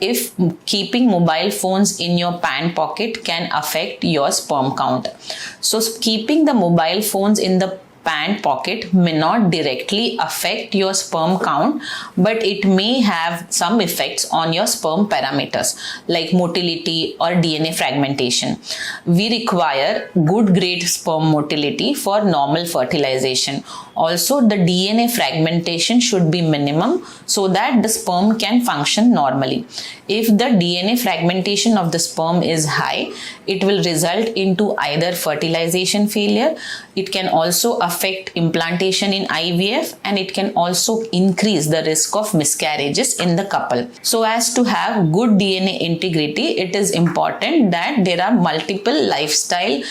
if keeping mobile phones in your pant pocket can affect your sperm count. So keeping the mobile phones in the pant pocket may not directly affect your sperm count, but it may have some effects on your sperm parameters like motility or DNA fragmentation. We require good grade sperm motility for normal fertilization. Also, the DNA fragmentation should be minimum so that the sperm can function normally. If the DNA fragmentation of the sperm is high, it will result into either fertilization failure. It can also affect implantation in IVF, and it can also increase the risk of miscarriages in the couple. So as to have good DNA integrity, it is important that there are multiple lifestyle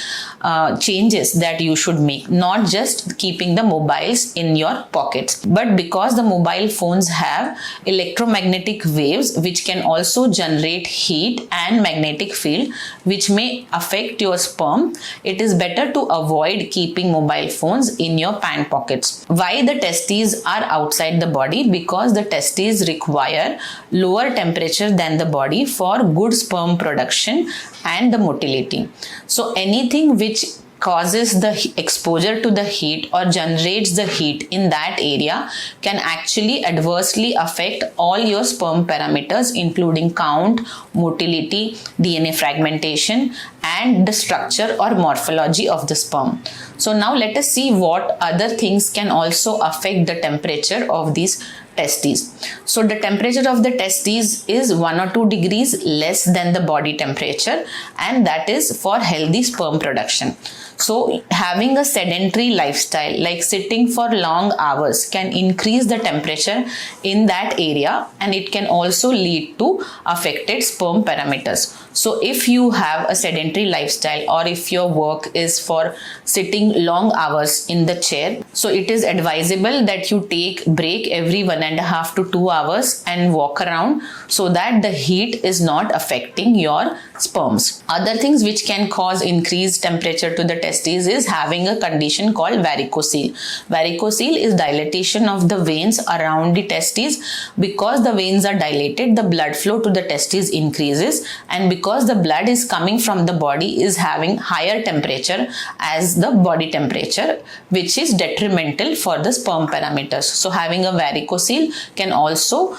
changes that you should make, not just keeping the mobiles in your pockets. But because the mobile phones have electromagnetic waves which can also generate heat and magnetic field which may affect your sperm, it is better to avoid keeping mobile phones in your pant pockets. Why the testes are outside the body? Because the testes require lower temperature than the body for good sperm production and the motility. So anything which causes the exposure to the heat or generates the heat in that area can actually adversely affect all your sperm parameters, including count, motility, DNA fragmentation, and the structure or morphology of the sperm. So now let us see what other things can also affect the temperature of these testes. So the temperature of the testes is 1 or 2 degrees less than the body temperature, and that is for healthy sperm production. So having a sedentary lifestyle like sitting for long hours can increase the temperature in that area, and it can also lead to affected sperm parameters. So if you have a sedentary lifestyle, or if your work is for sitting long hours in the chair, so it is advisable that you take break every 1.5 to 2 hours and walk around so that the heat is not affecting your sperms. Other things which can cause increased temperature to the testes is having a condition called varicocele. Varicocele is dilatation of the veins around the testes. Because the veins are dilated, the blood flow to the testes increases, and because the blood is coming from the body is having higher temperature as the body temperature, which is detrimental for the sperm parameters. So having a varicocele can also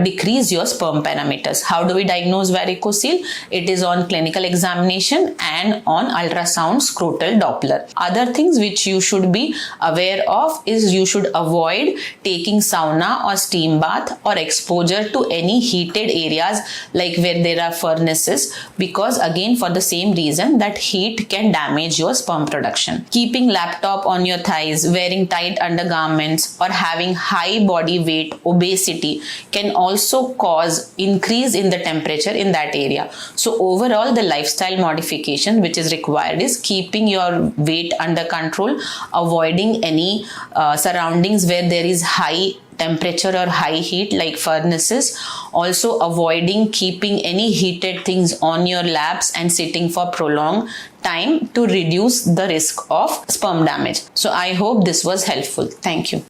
decrease your sperm parameters. How do we diagnose varicocele? It is on clinical examination and on ultrasound scrotal Doppler. Other things which you should be aware of is you should avoid taking sauna or steam bath or exposure to any heated areas like where there are furnaces, because again for the same reason that heat can damage your sperm production. Keeping laptop on your thighs, wearing tight undergarments, or having high body weight, obesity can also cause increase in the temperature in that area. So overall, the lifestyle modification which is required is keeping your weight under control, avoiding any surroundings where there is high temperature or high heat like furnaces, also avoiding keeping any heated things on your laps and sitting for prolonged time to reduce the risk of sperm damage. So I hope this was helpful. Thank you.